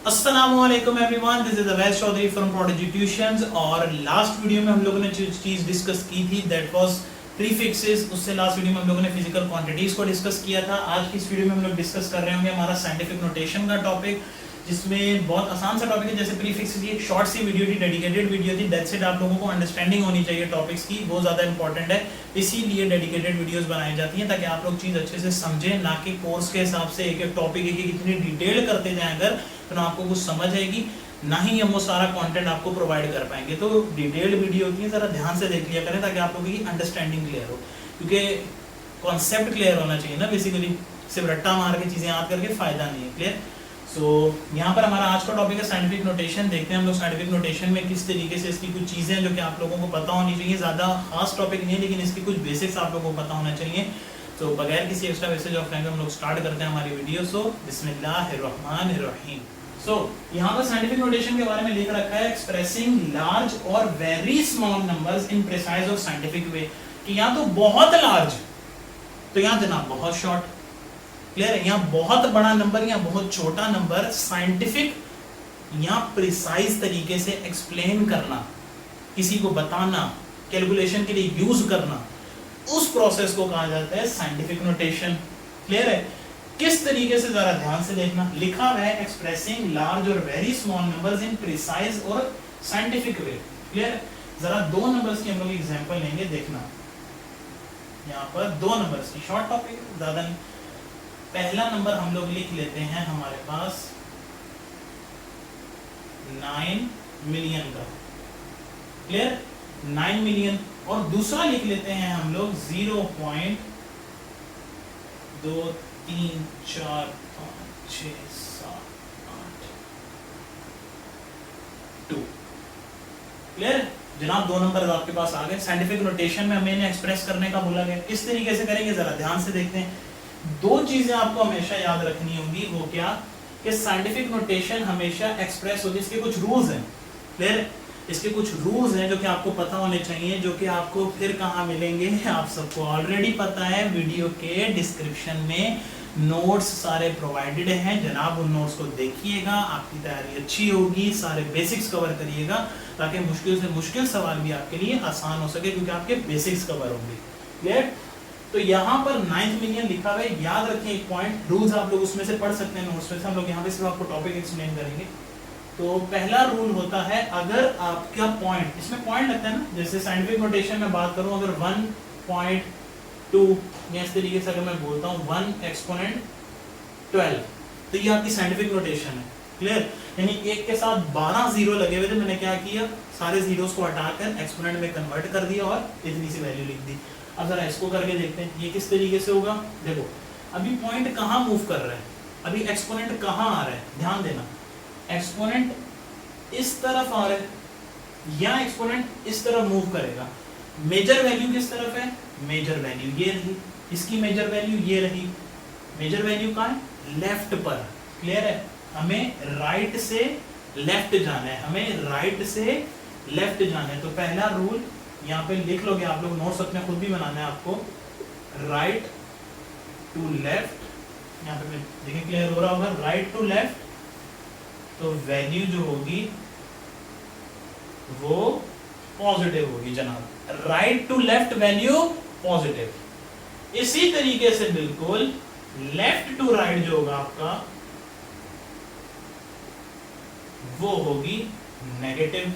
अस्सलामुअलैकुम everyone, this is Awais Chaudhary from Prodigy Tuitions. और last video में हम लोगों ने जो चीज डिस्कस की थी दैट वाज प्रीफिक्सेस। उससे लास्ट वीडियो में हम लोगों ने फिजिकल क्वांटिटीज को डिस्कस किया था। आज की इस वीडियो में हम लोग डिस्कस कर रहे होंगे हमारा साइंटिफिक नोटेशन का टॉपिक, जिसमें बहुत आसान सा टॉपिक है। जैसे प्रीफिक्सेस की एक शॉर्ट सी वीडियो थी, डेडिकेटेड वीडियो थी। दैट्स इट, आप लोगों को अंडरस्टैंडिंग होनी चाहिए टॉपिक्स की, बहुत ज़्यादा इंपॉर्टेंट है। इसीलिए डेडिकेटेड वीडियोस बनाई जाती हैं ताकि आप लोग चीज़ अच्छे से समझें, ना कि कोर्स के हिसाब से एक एक टॉपिक एक इतनी डिटेल करते जाएं अगर, तो ना आपको कुछ समझ आएगी, ना ही हम वो सारा कंटेंट आपको प्रोवाइड कर पाएंगे। तो डिटेल्ड वीडियो होती है, ज़रा ध्यान से देख लिया करें ताकि आप लोगों की अंडरस्टैंडिंग क्लियर हो, क्योंकि कॉन्सेप्ट क्लियर होना चाहिए ना। बेसिकली सिर्फ रट्टा मार के चीज़ें याद करके फ़ायदा नहीं है। क्लियर? सो यहाँ पर हमारा आज का टॉपिक है साइंटिफिक नोटेशन। देखते हैं हम लोग साइंटिफिक नोटेशन में किस तरीके से इसकी कुछ चीज़ें जो कि आप लोगों को पता होनी चाहिए। ज़्यादा खास टॉपिक नहीं है, लेकिन इसकी कुछ बेसिक्स आप लोगों को पता होना चाहिए। तो बगैर किसी एक्स्ट्रा मैसेज ऑफ टाइम हम लोग स्टार्ट करते हैं हमारी वीडियो। सो बिस्मिल्लाहिर्रहमानिर्रहीम। सो यहाँ पर साइंटिफिक नोटेशन के बारे में लिख रखा है एक्सप्रेसिंग लार्ज और very small numbers in precise और साइंटिफिक वे। कि यहाँ तो बहुत लार्ज, तो यहाँ जनाब बहुत शॉर्ट। क्लियर है? यहाँ बहुत बड़ा नंबर या बहुत छोटा नंबर साइंटिफिक या प्रिसाइज तरीके से एक्सप्लेन करना, किसी को बताना, कैलकुलेशन के लिए यूज करना, उस प्रोसेस को कहा जाता है साइंटिफिक नोटेशन। क्लियर है? किस तरीके से जरा ध्यान से देखना। लिखा हुआ है एक्सप्रेसिंग लार्ज और very small numbers in precise और साइंटिफिक वे। क्लियर है? जरा दो नंबर्स की हम लोग एग्जांपल लेंगे, देखना। यहाँ पर दो नंबर्स की शॉर्ट टॉपिक, ज्यादा नहीं। पहला नंबर हम लोग लिख लेते हैं हमारे पास 9 मिलियन का। क्लियर? 9 मिलियन। और दूसरा लिख लेते हैं हम लोग 0.2 3 4 5 6 7 8 2। क्लियर? जनाब दो नंबर आपके पास आ गए। साइंटिफिक नोटेशन में हमें इन्हें एक्सप्रेस करने का बोला गया, किस तरीके से करेंगे जरा ध्यान से देखते हैं। दो चीजें आपको हमेशा याद रखनी होंगी। वो क्या? कि साइंटिफिक नोटेशन हमेशा एक्सप्रेस होगी, इसके कुछ रूल्स हैं। क्लियर? इसके कुछ रूल्स हैं जो कि आपको पता होने चाहिए, जो कि आपको फिर कहाँ मिलेंगे, आप सबको ऑलरेडी पता है। वीडियो के डिस्क्रिप्शन में नोट्स सारे प्रोवाइडेड हैं जनाब, उन नोट्स को देखिएगा, आपकी तैयारी अच्छी होगी, सारे बेसिक्स कवर करिएगा ताकि मुश्किल से मुश्किल सवाल भी आपके लिए आसान हो सके, क्योंकि आपके बेसिक्स कवर होंगे। क्लियर? तो यहाँ पर 9 मिलियन लिखा हुआ है। याद रखें एक पॉइंट, रूल्स आप लोग उसमें से पढ़ सकते हैं नोट्स में से, हम लोग यहाँ पे सिर्फ आपको टॉपिक एक्सप्लेन करेंगे। तो पहला रूल होता है, अगर आपका पॉइंट, इसमें पॉइंट लगता है ना, जैसे साइंटिफिक नोटेशन में बात करूं, अगर 1.2 या इस तरीके से अगर मैं बोलता हूँ 1 एक्सपोनेंट 12, तो ये आपकी साइंटिफिक नोटेशन है। क्लियर? यानी एक के साथ 12 जीरो लगे हुए थे, मैंने क्या किया, सारे जीरोस को हटाकर एक्सपोनेंट में कन्वर्ट कर दिया और इतनी सी वैल्यू लिख दी। अब जरा इसको करके देखते हैं ये किस तरीके से होगा। देखो अभी पॉइंट कहाँ मूव कर रहा है, अभी एक्सपोनेंट कहाँ आ रहा है, ध्यान देना। एक्सपोनेंट इस तरफ आ रहा है या एक्सपोनेंट इस तरफ मूव करेगा। मेजर वैल्यू किस तरफ है? मेजर वैल्यू ये रही, इसकी मेजर वैल्यू ये रही। मेजर वैल्यू कहाँ है? लेफ्ट पर। क्लियर है? हमें राइट से लेफ्ट जाना है, हमें राइट से लेफ्ट जाना है। तो पहला रूल यहाँ पे लिख लोगे आप लोग, नोट्स अपने खुद भी बनाना है आपको। राइट टू लेफ्ट, यहाँ पे देखिए क्लियर हो रहा होगा, राइट टू लेफ्ट, तो वैल्यू जो होगी वो पॉजिटिव होगी जनाब। Right to left value positive. इसी तरीके से बिल्कुल लेफ्ट टू राइट जो होगा आपका वो होगी नेगेटिव।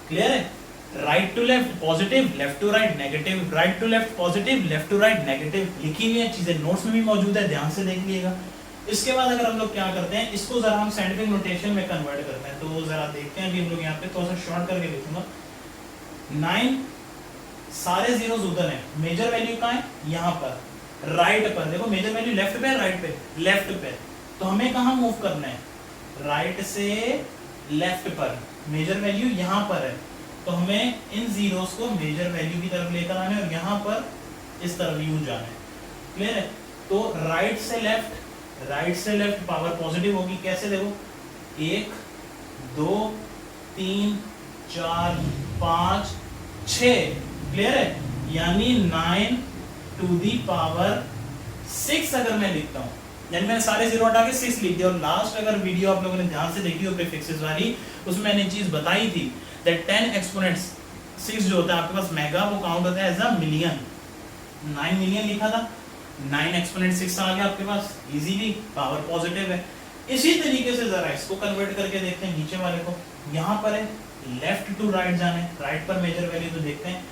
क्लियर है? Right to left positive, left to right negative, right to left positive, left to right negative. लिखी हुई है चीजें, नोट्स में भी मौजूद है, ध्यान से देख लीजिएगा। इसके बाद अगर हम लोग क्या करते हैं, इसको जरा हम साइंटिफिक नोटेशन में कन्वर्ट करते हैं। तो जरा देखते हैं, अभी हम लोग यहाँ पे थोड़ा सा शॉर्ट करके लिखूंगा। 9 सारे जीरोस उधर है, मेजर वैल्यू कहाँ है? यहाँ पर राइट पर। देखो मेजर वैल्यू लेफ्ट पे, राइट पे, लेफ्ट पे, तो हमें कहाँ मूव करना है? राइट से लेफ्ट पर। मेजर वैल्यू यहाँ पर है, तो हमें इन जीरोस को मेजर वैल्यू की तरफ लेकर आना है और यहाँ पर इस तरफ यूं जाना है। क्लियर है? तो राइट से लेफ्ट, राइट से लेफ्ट पावर पॉजिटिव होगी। कैसे? देखो 1 2 3 4 5 6। क्लियर है? यानी 9 टू दी पावर 6 अगर मैं लिखता हूं, यानी मैंने सारे जीरो हटा के 6 लिख दिया। और लास्ट अगर वीडियो आप लोगों ने ध्यान से देखी हो प्रीफिक्सेस वाली, उसमें मैंने चीज बताई थी दैट 10 एक्सपोनेंट्स 6 जो होता है आपके पास मेगा, वो काउंट होता है एज अ मिलियन। 9 मिलियन लिखा था, 9 एक्सपोनेंट 6 आ गया आपके पास, इजीली पावर पॉजिटिव है। इसी तरीके से जरा इसको कन्वर्ट करके देखते हैं नीचे वाले को। यहाँ पर है लेफ्ट टू राइट जाना है, राइट पर मेजर वैल्यू तो देखते हैं।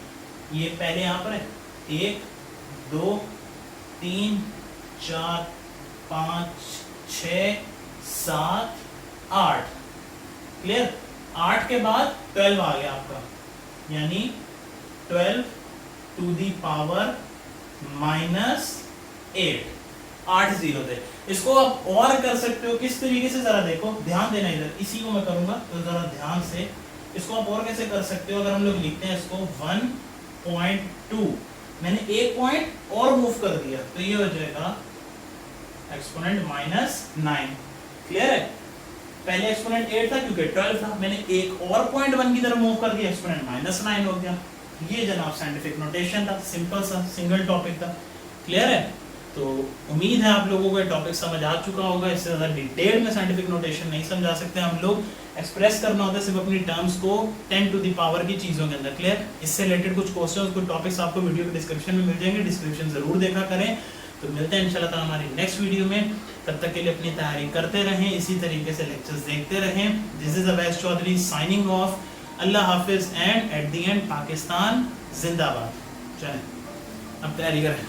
ये पहले यहाँ पर है 1 2 3 4 5 6 7 8, क्लियर। 8 के बाद 12 आ गया आपका, यानी 12 टू दी पावर -8, 8 जीरो थे। इसको आप और कर सकते हो किस तरीके से, जरा देखो, ध्यान देना इधर, इसी को मैं करूंगा तो जरा ध्यान से इसको आप और कैसे कर सकते हो। अगर हम लोग लिखते हैं इसको 1.2, मैंने एक पॉइंट और मूव कर दिया तो ये हो जाएगा एक्सपोनेंट -9, क्लियर है। पहले एक्सपोनेंट 8 था क्योंकि 12 था, मैंने एक और पॉइंट 1 की तरफ मूव कर दिया, एक्सपोनेंट -9 हो गया। ये जनाब साइंटिफिक नोटेशन था, सिंपल सा सिंगल टॉपिक था, क्लियर है। तो उम्मीद है आप लोगों को ये टॉपिक समझ आ चुका होगा। इससे ज़्यादा डिटेल में साइंटिफिक नोटेशन नहीं समझा सकते हम लोग, एक्सप्रेस करना होता है सिर्फ अपनी टर्म्स को 10 टू द पावर की चीज़ों के अंदर, क्लियर। इससे रिलेटेड कुछ क्वेश्चंस, कुछ टॉपिक्स आपको वीडियो के डिस्क्रिप्शन में मिल जाएंगे, डिस्क्रिप्शन ज़रूर देखा करें। तो मिलते हैं इंशाल्लाह ताला हमारी नेक्स्ट वीडियो में, तब तक के लिए अपनी तैयारी करते रहें, इसी तरीके से लेक्चर्स देखते रहें। This is Awais Chaudhry signing off, अल्लाह हाफिज़ and at the end Pakistan जिंदाबाद। चलें अब तैयारी करें।